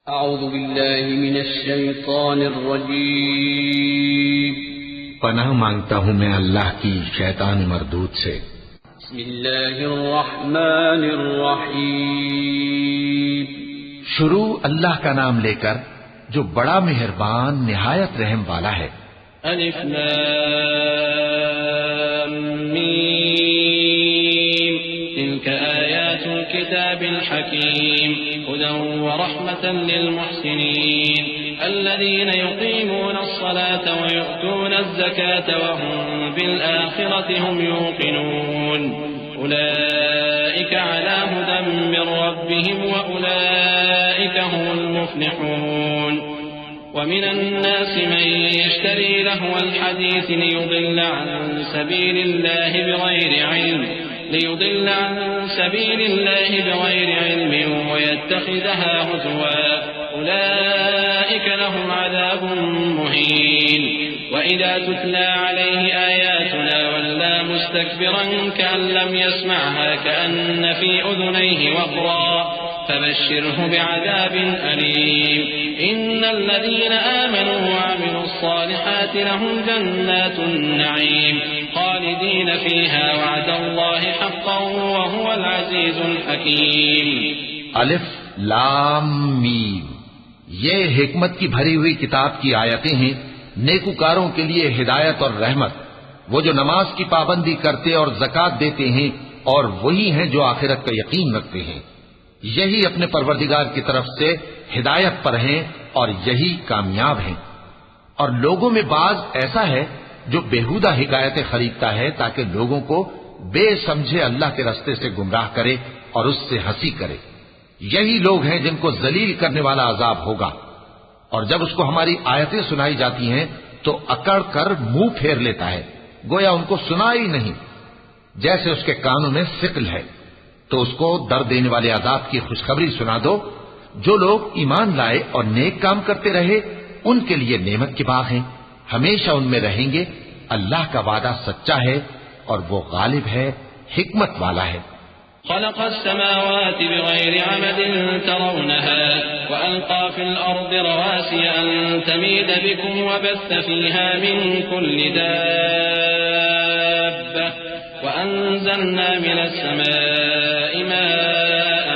अऊज़ु बिल्लाहि मिनश शैतानिर रजीम। पनाह मांगता हूँ मैं अल्लाह की शैतान मरदूद से। बिस्मिल्लाहिर रहमानिर रहीम। शुरू अल्लाह का नाम लेकर जो बड़ा मेहरबान निहायत रहम वाला है। अलिफ लाम मीम तिल्का आयातुल किताबिल हकीम हुदन व रहमतन लिल मुहसिनीन अल्लज़ीना युक़ीमूना अस्सलाता व यु'तूना अज़्ज़काता व हुम बिल आखिरति हुम यूक़िनून उलाइका अला हुदन मिन रब्बिहिम व उलाइका हुमुल मुफ्लिहून। ومن الناس من يشتري لهو الحديث ليضل عن سبيل الله بغير علم ويتخذها هزوا أولئك لهم عذاب مهين وإذا تتلى عليه آياتنا ولى مستكبرا كأن لم يسمعها كأن في أذنيه وقرا فبشره بعذاب أليم إن الذين آمنوا وعملوا الصالحات لهم جنات النعيم خالدين فيها وعد الله حقا وهو العزيز الحكيم। अलिफ लाम मीम ये हिकमत की भरी हुई किताब की आयतें हैं, नेकुकारों के लिए हिदायत और रहमत। वो जो नमाज की पाबंदी करते और ज़कात देते हैं और वही हैं जो आखिरत का यकीन रखते हैं, यही अपने परवरदिगार की तरफ से हिदायत पर हैं और यही कामयाब हैं। और लोगों में बाज ऐसा है जो बेहुदा हिकायतें खरीदता है ताकि लोगों को बेसमझे अल्लाह के रास्ते से गुमराह करे और उससे हंसी करे। यही लोग हैं जिनको जलील करने वाला अजाब होगा। और जब उसको हमारी आयतें सुनाई जाती हैं तो अकड़ कर मुंह फेर लेता है, गोया उनको सुना ही नहीं। जैसे उसके कानों में सिकल है, तो उसको दर्द देने वाले अजाब की खुशखबरी सुना दो। जो लोग ईमान लाए और नेक काम करते रहे उनके लिए नेमत के बाग हैं, हमेशा उनमें रहेंगे। अल्लाह का वादा सच्चा है और वो गालिब है, हिकमत वाला है। خلق السماوات بغير عمد ترونها وألقى في الأرض رواسي أن تميد بكم وبث فيها من كل دابة وأنزلنا من السماء ماء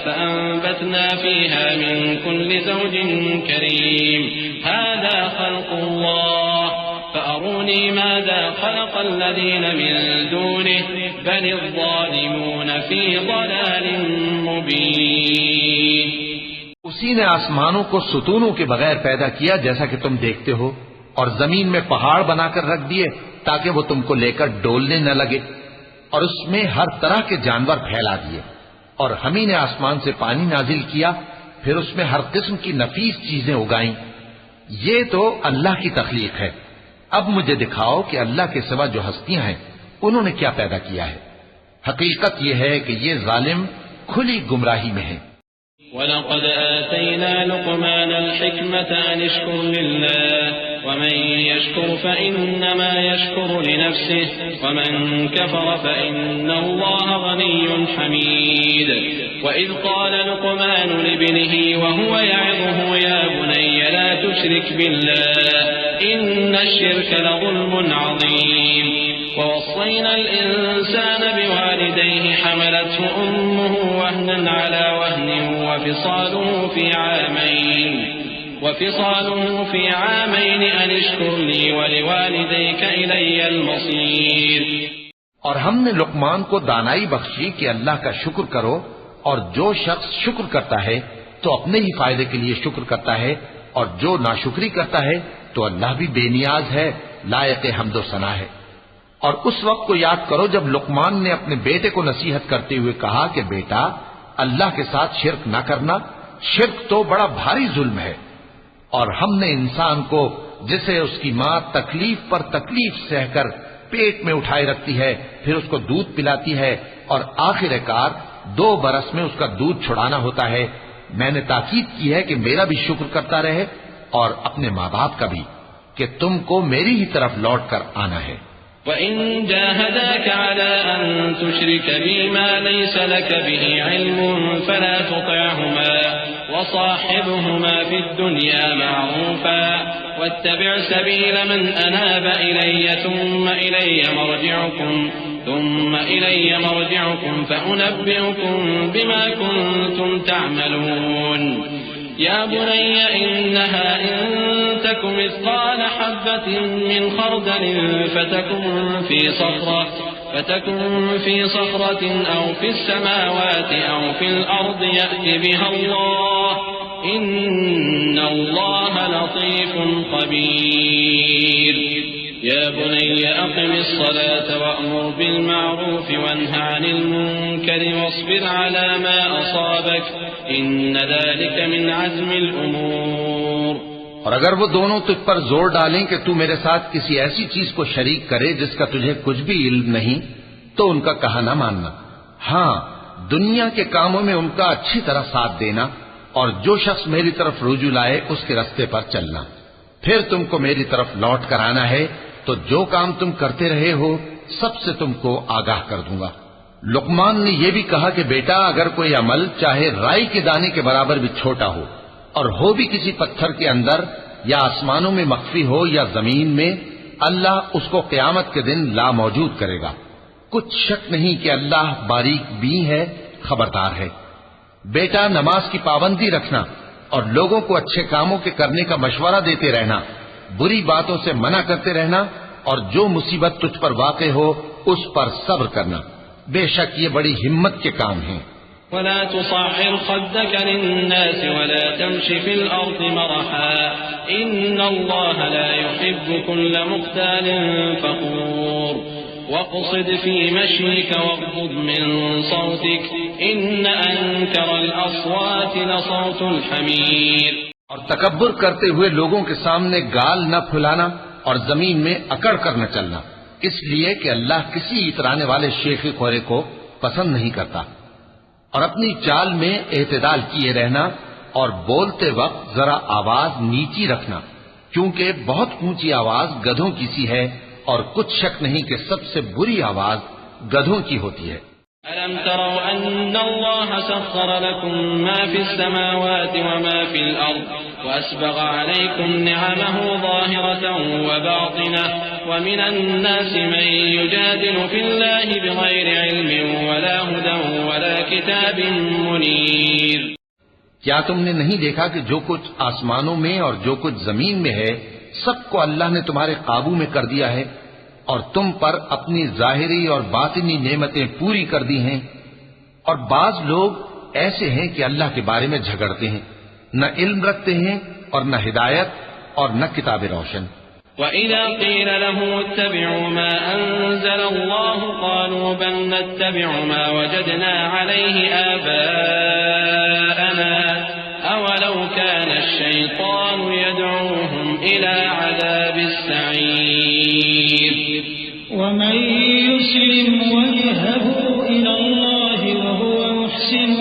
فأنبتنا فيها من كل زوج كريم هذا خلق الله فأروني ماذا خلق الذين من دونه بل الظالمون في ضلال मुबीन। उसी ने आसमानों को सुतूनों के बगैर पैदा किया जैसा कि तुम देखते हो, और जमीन में पहाड़ बनाकर रख दिए ताकि वो तुमको लेकर डोलने न लगे, और उसमें हर तरह के जानवर फैला दिए। और हम ही ने आसमान से पानी नाजिल किया, फिर उसमें हर किस्म की नफीस चीजें उगाई। ये तो अल्लाह की तख्लीक है। अब मुझे दिखाओ कि अल्लाह के सिवा जो हस्तियां हैं उन्होंने क्या पैदा किया है। हकीकत यह है कि ये जालिम खुली गुमराही में है। वलक़द आतैना लुक़मान अल-हिकमत अन अश्कुर लिल्लाह वमन यश्कुर फ़इन्नमा यश्कुरु लिनफ़्सिहि वमन कफ़र फ़इन्नल्लाह गनिय्युन हमीद। वइज़ क़ाल लुक़मान लिब्निही वहुव य'iज़ुहु या बुनय्य ला तुश्रिक बिल्लाह इन्नश्शिर्क लज़ुल्मुन अज़ीम। ووصينا الإنسان بوالديه حملته أمه وهنا على وهن وفصاله في عامين أن اشكر لي ولوالديك إلي المصير। और हमने लुकमान को दानाई बख्शी कि अल्लाह का शुक्र करो, और जो शख्स शुक्र करता है तो अपने ही फायदे के लिए शुक्र करता है, और जो नाशुक्री करता है तो अल्लाह भी बेनियाज है, लायक हम्दो सना है। और उस वक्त को याद करो जब लुकमान ने अपने बेटे को नसीहत करते हुए कहा कि बेटा, अल्लाह के साथ शिर्क न करना, शिर्क तो बड़ा भारी जुल्म है। और हमने इंसान को, जिसे उसकी मां तकलीफ पर तकलीफ सहकर पेट में उठाए रखती है, फिर उसको दूध पिलाती है और आखिरकार 2 बरस में उसका दूध छुड़ाना होता है, मैंने ताकीद की है कि मेरा भी शुक्र करता रहे और अपने माँ बाप का भी, कि तुमको मेरी ही तरफ लौट कर आना है। वइन जाहदाका अला अन तुश्रिक बिमा लैसा लक बिही इल्मुन फला तुतिअहुमा वसाहिबहुमा फिद्दुनिया मअरूफा वत्तबि' सबील मन अनाब इलय्य थुम्मा इलय्य मरजि'ुकुम फउनब्बि'ुकुम बिमा कुंतुम तअमलून या बुनय्य इन्नहा इन तक मिस्काल हब्बतिन मिन खरदलिन فتكن في صخرة أو في السماوات أو في الأرض يأت بها الله إن الله لطيف خبير يا بني أقم الصلاة وأمر بالمعروف وانه عن المنكر واصبر على ما أصابك إن ذلك من عزم الأمور। और अगर वो दोनों तुझ पर जोर डालें कि तू मेरे साथ किसी ऐसी चीज को शरीक करे जिसका तुझे कुछ भी इल्म नहीं, तो उनका कहा न मानना। हाँ, दुनिया के कामों में उनका अच्छी तरह साथ देना और जो शख्स मेरी तरफ रुजू लाए उसके रास्ते पर चलना। फिर तुमको मेरी तरफ लौट कर आना है तो जो काम तुम करते रहे हो सबसे तुमको आगाह कर दूंगा। लुकमान ने यह भी कहा कि बेटा, अगर कोई अमल चाहे राई के दाने के बराबर भी छोटा हो और हो भी किसी पत्थर के अंदर या आसमानों में मख्फी हो या जमीन में, अल्लाह उसको क़यामत के दिन लामौजूद करेगा। कुछ शक नहीं कि अल्लाह बारीक बीन है, खबरदार है। बेटा, नमाज की पाबंदी रखना और लोगों को अच्छे कामों के करने का मशवरा देते रहना, बुरी बातों से मना करते रहना और जो मुसीबत तुझ पर वाक़े हो उस पर सब्र करना। बेशक ये बड़ी हिम्मत के काम हैं। वला तुसाहिर खद्दक लिन्नास वला तमशी फिल अर्दि मरहा इन्नल्लाह ला युहिब्बु कुल्ल मुख्तालिन फखूर वक़्सिद फी मश्यिक वग़्ज़ुद मिन सौतिक इन्न अंकरल अस्वाति लसौतुल हमीर। और तकब्बुर करते हुए लोगों के सामने गाल न फुलाना और जमीन में अकड़ कर न चलना, इसलिए कि अल्लाह किसी इतराने वाले शेखी खोरे को पसंद नहीं करता। और अपनी चाल में एतदाल किए रहना और बोलते वक्त जरा आवाज नीची रखना, क्योंकि बहुत ऊंची आवाज गधों की सी है और कुछ शक नहीं कि सबसे बुरी आवाज गधों की होती है। अलम तरौ अन्नल्लाह सख्खर लकुम मा फिस समावाति व मा फिल अर्द व अस्बग़ अलैकुम निअमहु ज़ाहिरतन व बातिनह व मिनन नासि मन युजादिलु फिल्लाहि बिग़ैरि इल्मिन वला हुदन वला किताबिन मुनीर। क्या तुमने नहीं देखा कि जो कुछ आसमानों में और जो कुछ जमीन में है सबको अल्लाह ने तुम्हारे काबू में कर दिया है और तुम पर अपनी जाहिरी और बातिनी नेमतें पूरी कर दी हैं। और बाज लोग ऐसे हैं कि अल्लाह के बारे में झगड़ते हैं, न इल्म रखते हैं और न हिदायत और न किताब रोशन। वइज़ा क़ील लहु इत्तबि'ू मा अंज़लल्लाहु क़ालू बल नत्तबि'ू मा वजदना अलैहि आबाअना अवलौ कान अश-शैतानु यद'ूहुम इला अज़ाबिस सईर। वमन युस्लिम वजहहु इलल्लाहि वहुव मुहसिन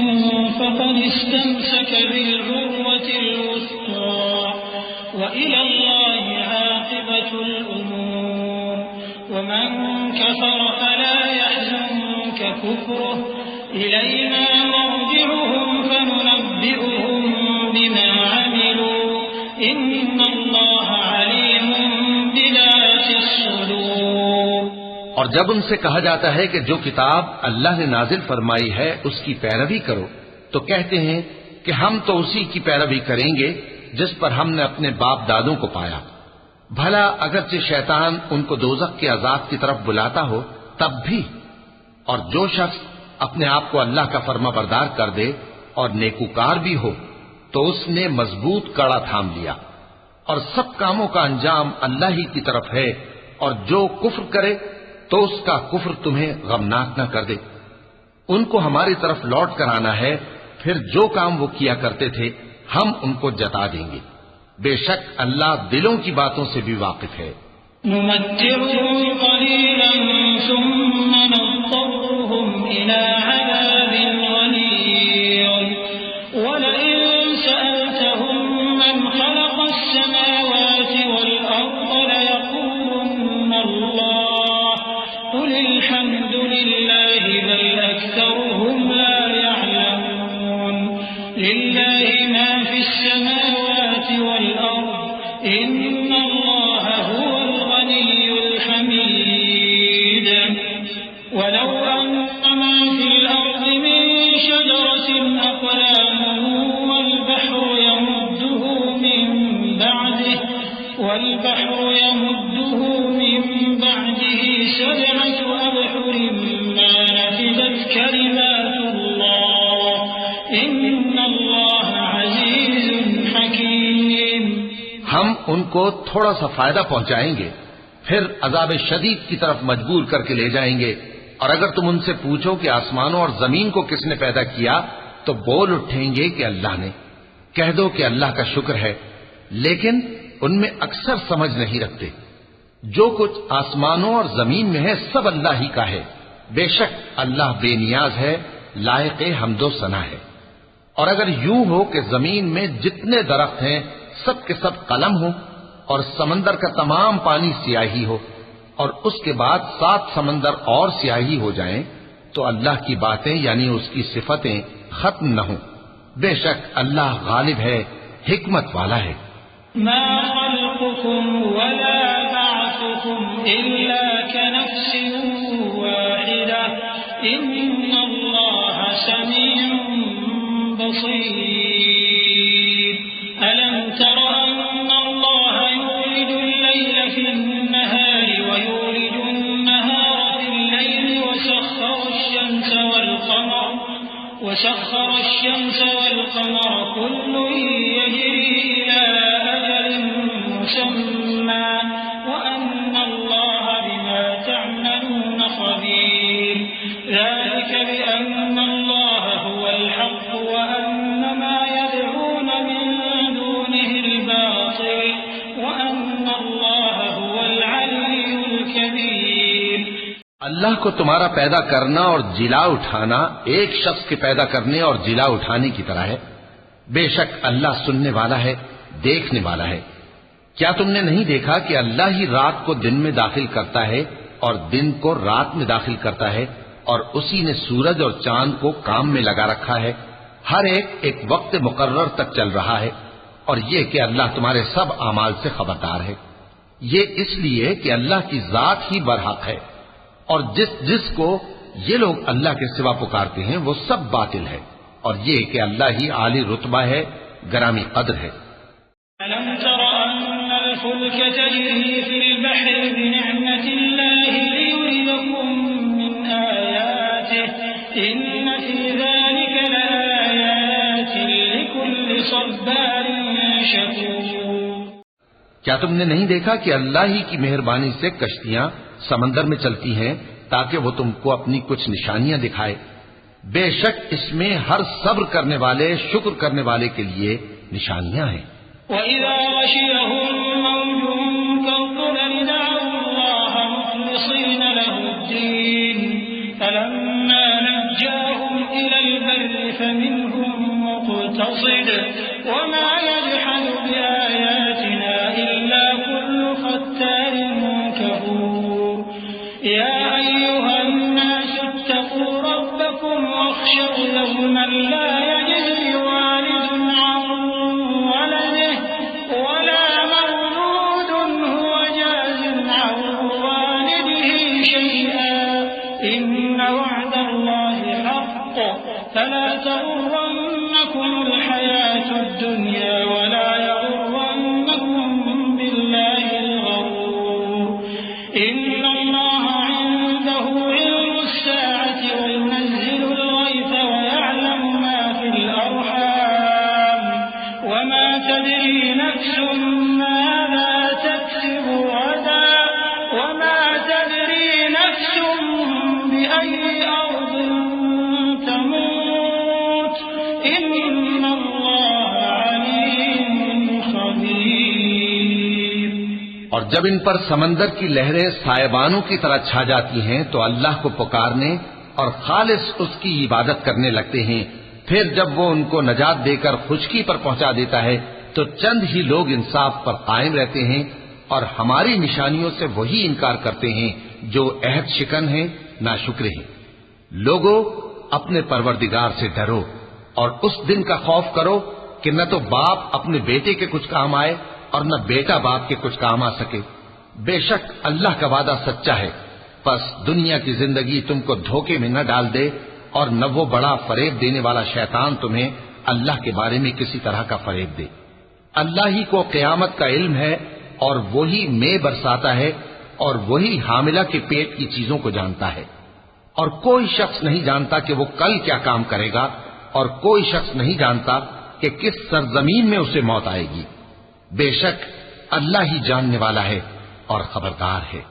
फक़द इस्तमसक बिल-उर्वतिल वुस्क़ा व इलल्लाहि आक़िबतुल उमूर। वमन कफ़र फला यहज़ुनक कुफ़्रुहु इलैना मर्जि'ुहुम फनुनब्बि'ुहुम बिमा अमिलू इन्नल्लाह अलीमुन बिज़ातिस सुदूर। और जब उनसे कहा जाता है कि जो किताब अल्लाह ने नाजिल फरमाई है उसकी पैरवी करो, तो कहते हैं कि हम तो उसी की पैरवी करेंगे जिस पर हमने अपने बाप दादों को पाया। भला अगरचे शैतान उनको दोज़ख के अज़ाब की तरफ बुलाता हो तब भी। और जो शख्स अपने आप को अल्लाह का फर्माबरदार कर दे और नेकूकार भी हो तो उसने मजबूत कड़ा थाम लिया। और सब कामों का अंजाम अल्लाह ही की तरफ है। और जो कुफ्र करे तो उसका कुफ्र तुम्हें गमनाक न कर दे। उनको हमारी तरफ लौट कर आना है, फिर जो काम वो किया करते थे हम उनको जता देंगे। बेशक अल्लाह दिलों की बातों से भी वाकिफ है। नुमत्तिउहुम क़लीलन सुम्मा नज़्तरुहुम इला अज़ाबिन गलीज़ वलइन सअल्तहुम मन ख़लक़स समावाति वल अर्द लयक़ूलुन्ना अल्लाह इन्नल्लाह हुवल गनियुल हमीद वलौ अन्नमा फिल अर्दि मिन शजरतिन अक़लामुन वल बहरु यमुद्दुहु मिन बअदिही सबअतु अबहुरिन मा नफिदत कलिमातुल्लाह इन्नल्लाह अज़ीज़ुन हकीम। हम उनको थोड़ा सा फायदा पहुंचाएंगे, फिर अजाब शदीद की तरफ मजबूर करके ले जाएंगे। और अगर तुम उनसे पूछो कि आसमानों और जमीन को किसने पैदा किया, तो बोल उठेंगे कि अल्लाह ने। कह दो कि अल्लाह का शुक्र है, लेकिन उनमें अक्सर समझ नहीं रखते। जो कुछ आसमानों और जमीन में है सब अल्लाह ही का है। बेशक अल्लाह बेनियाज है, लायक हम्दो सना है। और अगर यूं हो कि जमीन में जितने दरख्त हैं सब के सब कलम हो और समंदर का तमाम पानी स्याही हो और उसके बाद 7 समंदर और स्याही हो जाएं, तो अल्लाह की बातें यानी उसकी सिफतें खत्म न हो। बेशक अल्लाह गालिब है, हिकमत वाला है। मा खल्कुकुम वला बअथुकुम इल्ला कनफ्सिन वाहिदा इन्नल्लाह समीउन बसीर। अलम तर अन्नल्लाह युलिजुल लैला फिन-नहारि व युलिजुन नहारा फिल-लैलि وسخر الشمس والقمر كل يجري إلى أجل مسمى وأن الله بما تعملون خبير ذلك بأن الله هو الحق وأن ما يدعون من دونه الباطل وأن الله هو العلي الكبير। अल्लाह को तुम्हारा पैदा करना और जिला उठाना एक शख्स के पैदा करने और जिला उठाने की तरह है। बेशक अल्लाह सुनने वाला है, देखने वाला है। क्या तुमने नहीं देखा कि अल्लाह ही रात को दिन में दाखिल करता है और दिन को रात में दाखिल करता है, और उसी ने सूरज और चांद को काम में लगा रखा है। हर एक वक्त मुकर्रर तक चल रहा है। और ये कि अल्लाह तुम्हारे सब आमाल से खबरदार है। ये इसलिए कि अल्लाह की जात ही बरहक है, और जिसको ये लोग अल्लाह के सिवा पुकारते हैं वो सब बातिल है। और ये कि अल्लाह ही आली रुतबा है, गरामी कद्र है। अलम तर अन्नल फुल्क तजरी फिल बहरि बिनिअमतिल्लाहि लियुरियकुम मिन आयातिहि इन्न फी ज़ालिका लआयातिन लिकुल्लि सब्बारिन शकूर। क्या तुमने नहीं देखा कि अल्लाह ही की मेहरबानी से कश्तियां समंदर में चलती हैं ताकि वो तुमको अपनी कुछ निशानियां दिखाए। बेशक इसमें हर सब्र करने वाले, शुक्र करने वाले के लिए निशानियां हैं। वइज़ा गशियहुम मौजुन कज़ुलल दअउल्लाह मुख़लिसीन लहुद्दीन फलम्मा नज्जाहुम इलल बर्रि फमिनहुम मुक़तसिद वमा यजहदु बिआयातिना इल्ला कुल्लु ख़त्तारिन कफूर। या अय्युहन्नास इत्तक़ू रब्बकुम वख़शव यौमन ला यजज़ी वालिदुन अन वलदिहि वला मौलूदुन हुवा जाज़िन अन वालिदिहि शै'अन इन्न वअदल्लाहि हक़्क़ फला तग़ुर्रन्नकुमुल हयातुद दुन्या वला यग़ुर्रन्नकुम बिल्लाहिल गरूर। और जब इन पर समंदर की लहरें सायबानों की तरह छा जाती हैं तो अल्लाह को पुकारने और खालिस उसकी इबादत करने लगते हैं। फिर जब वो उनको नजात देकर खुशकी पर पहुंचा देता है तो चंद ही लोग इंसाफ पर कायम रहते हैं और हमारी निशानियों से वही इनकार करते हैं जो अहद शिकन है, नाशुक्र हैं। लोगों, अपने परवरदिगार से डरो और उस दिन का खौफ करो कि न तो बाप अपने बेटे के कुछ काम आए और न बेटा बाप के कुछ काम आ सके। बेशक अल्लाह का वादा सच्चा है, बस दुनिया की जिंदगी तुमको धोखे में न डाल दे और न वो बड़ा फरेब देने वाला शैतान तुम्हें अल्लाह के बारे में किसी तरह का फरेब दे। अल्लाह ही को क़यामत का इल्म है और वही में बरसाता है और वही हामिला के पेट की चीजों को जानता है। और कोई शख्स नहीं जानता कि वो कल क्या काम करेगा और कोई शख्स नहीं जानता कि किस सरजमीन में उसे मौत आएगी। बेशक अल्लाह ही जानने वाला है और खबरदार है।